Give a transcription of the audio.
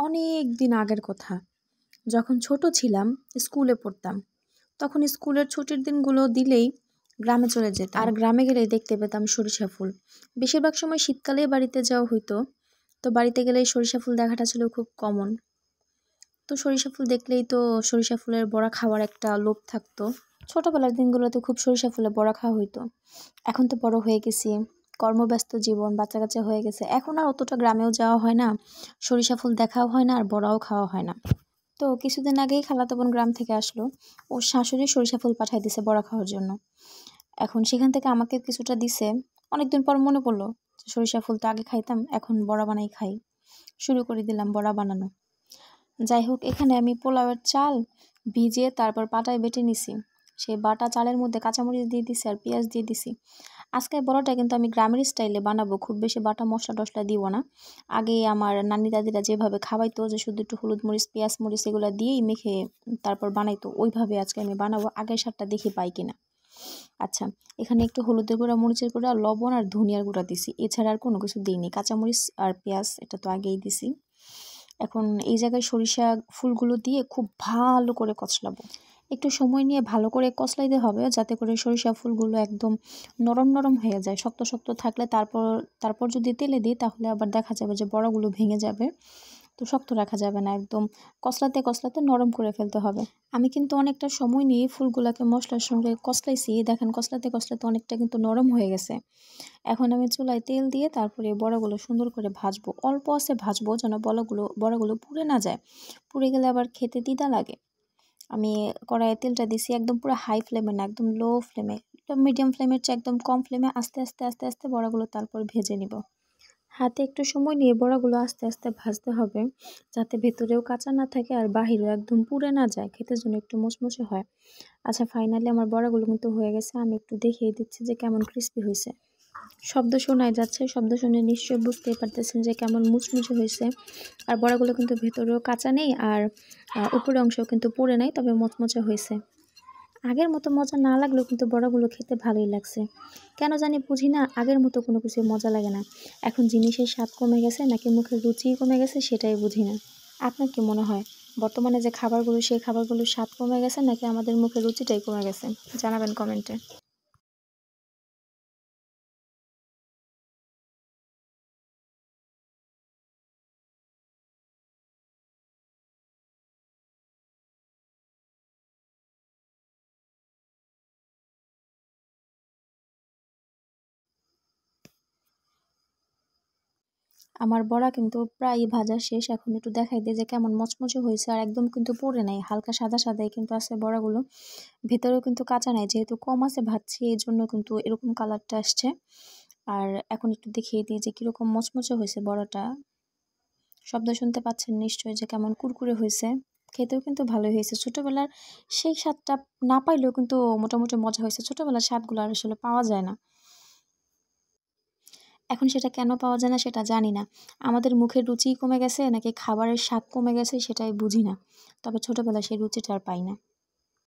অনেক দিন আগের কথা। যখন ছোট ছিলাম, স্কুলে পড়তাম। তখন স্কুলের ছুটির দিনগুলো দিলেই গ্রামে চলে যেতাম। আর গ্রামে গেলেই দেখতে পেতাম সরিষা ফুল। বেশিরভাগ সময় শীতকালেই বাড়িতে যাওয়া হইতো। তো বাড়িতে গেলেই সরিষা ফুল দেখাটা ছিল খুব কমন। তো সরিষা ফুল দেখলেই তো সরিষা ফুলের বড়া খাওয়ার একটা লোভ থাকতো। ছোটবেলার দিনগুলোতে খুব সরিষা ফুলের বড়া খাওয়া হইতো। এখন তো বড় হয়ে গেছি, কর্মব্যস্ত জীবন, বাচ্চা কাচ্চা হয়ে গেছে, এখন আর অতটা গ্রামেও যাওয়া হয় না, সরিষা ফুল দেখাও হয় না, আর বড়াও খাওয়া হয় না। তো কিছুদিন আগেই খালাতো বোন গ্রাম থেকে আসলো, ওর শাশুড়ি সরিষা ফুল পাঠাই দিছে বড়া খাওয়ার জন্য। এখন সেখান থেকে আমাকে কিছুটা দিছে। অনেকদিন পর মনে পড়লো যে সরিষা ফুল তো আগে খাইতাম, এখন বড়া বানাই খাই। শুরু করে দিলাম বড়া বানানো। যাই হোক, এখানে আমি পোলাওয়ের চাল ভিজিয়ে তারপর পাটায় বেটে নিছি। সেই বাটা চালের মধ্যে কাঁচামরিচ দিয়ে দিছি আর পেঁয়াজ দিয়ে দিছি। আজকে বড়াটা কিন্তু আমি গ্রামের স্টাইলে বানাবো, খুব বেশি বাটা মশলা টশলা দিব না। আগে আমার নানি দাদিরা যেভাবে খাওয়াইতো, যে শুধু একটু হলুদ মরিচ পেঁয়াজ মরিচ এগুলো দিয়েই মেখে তারপর বানাইতো, ওইভাবে আজকে আমি বানাবো। আগের স্বাদটা দেখি পাই কিনা। আচ্ছা, এখানে একটু হলুদের গুঁড়া, মরিচের গুঁড়া, লবণ আর ধনিয়ার গুঁড়া দিছি, এছাড়া আর কোনো কিছু দিইনি। কাঁচামরিচ আর পেঁয়াজ এটা তো আগেই দিছি। এখন এই জায়গায় সরিষা ফুলগুলো দিয়ে খুব ভালো করে কচলাবো। একটু সময় নিয়ে ভালো করে কচলাইতে হবে, যাতে করে সরিষা ফুলগুলো একদম নরম নরম হয়ে যায়। শক্ত শক্ত থাকলে তারপর যদি তেলে দিই, তাহলে আবার দেখা যাবে যে বড়াগুলো ভেঙে যাবে। তো শক্ত রাখা যাবে না, একদম কচলাতে কচলাতে নরম করে ফেলতে হবে। আমি কিন্তু অনেকটা সময় নিয়ে ফুলগুলোকে মশলার সঙ্গে কচলাইছি। দেখেন, কচলাতে কচলাতে অনেকটা কিন্তু নরম হয়ে গেছে। এখন আমি চুলায় তেল দিয়ে তারপরে বড়াগুলো সুন্দর করে ভাজবো। অল্প আছে ভাজবো, যেন বড়াগুলো পুড়ে না যায়। পুড়ে গেলে আবার খেতে তিতা লাগে। আমি কড়াইয়ে তেলটা দিছি, একদম পুরো হাই ফ্লেমে না, একদম লো ফ্লেমে, মিডিয়াম ফ্লেমের চেয়ে একদম কম ফ্লেমে আস্তে আস্তে আস্তে আস্তে বড়াগুলো তারপর ভেজে নিব। হাতে একটু সময় নিয়ে বড়াগুলো আস্তে আস্তে ভাজতে হবে, যাতে ভেতরেও কাঁচা না থাকে আর বাহিরেও একদম পুড়ে না যায়, খেতে যেন একটু মুচমুচে হয়। আচ্ছা, ফাইনালি আমার বড়াগুলো কিন্তু হয়ে গেছে। আমি একটু দেখিয়ে দিচ্ছি যে কেমন ক্রিস্পি হয়েছে। শব্দ শোনাই যাচ্ছে, শব্দ শুনে নিশ্চয়ই বুঝতেই পারতেছেন যে কেমন মুচমুচে হয়েছে। আর বড়াগুলো কিন্তু ভেতরেও কাঁচা নেই, আর উপরের অংশও কিন্তু পুড়ে নাই, তবে মুচমুচে হয়েছে। আগের মতো মজা না লাগলেও কিন্তু বড়াগুলো খেতে ভালোই লাগছে। কেন জানি বুঝি না, আগের মতো কোনো কিছু মজা লাগে না। এখন জিনিসের স্বাদ কমে গেছে নাকি মুখের রুচি কমে গেছে, সেটাই বুঝি না। আপনার কি মনে হয়, বর্তমানে যে খাবারগুলো, সেই খাবারগুলোর স্বাদ কমে গেছে নাকি আমাদের মুখের রুচিটাই কমে গেছে? জানাবেন কমেন্টে। আমার বড়া কিন্তু প্রায় ভাজা শেষ। এখন একটু দেখাই দিই যে কেমন মচমচে হয়েছে, আর একদম কিন্তু পুড়ে নাই, হালকা সাদা সাদাই কিন্তু আছে বড়াগুলো। ভেতরেও কিন্তু কাঁচা নাই, যেহেতু কম আছে ভাজছি, এই জন্য কিন্তু এরকম কালারটা আসছে। আর এখন একটু দেখিয়ে দিই যে কীরকম মচমচে হয়েছে বড়াটা। শব্দ শুনতে পাচ্ছেন নিশ্চয়ই যে কেমন কুরকুরে হয়েছে। খেতেও কিন্তু ভালোই হয়েছে। ছোটোবেলার সেই স্বাদটা না পাইলেও কিন্তু মোটামুটি মজা হয়েছে। ছোটোবেলার স্বাদগুলো আর আসলে পাওয়া যায় না। এখন সেটা কেন পাওয়া যায় না সেটা জানি না। আমাদের মুখের রুচিই কমে গেছে নাকি খাবারের স্বাদ কমে গেছে, সেটাই বুঝি না। তবে ছোটোবেলায় সেই রুচিটা আর পাই না।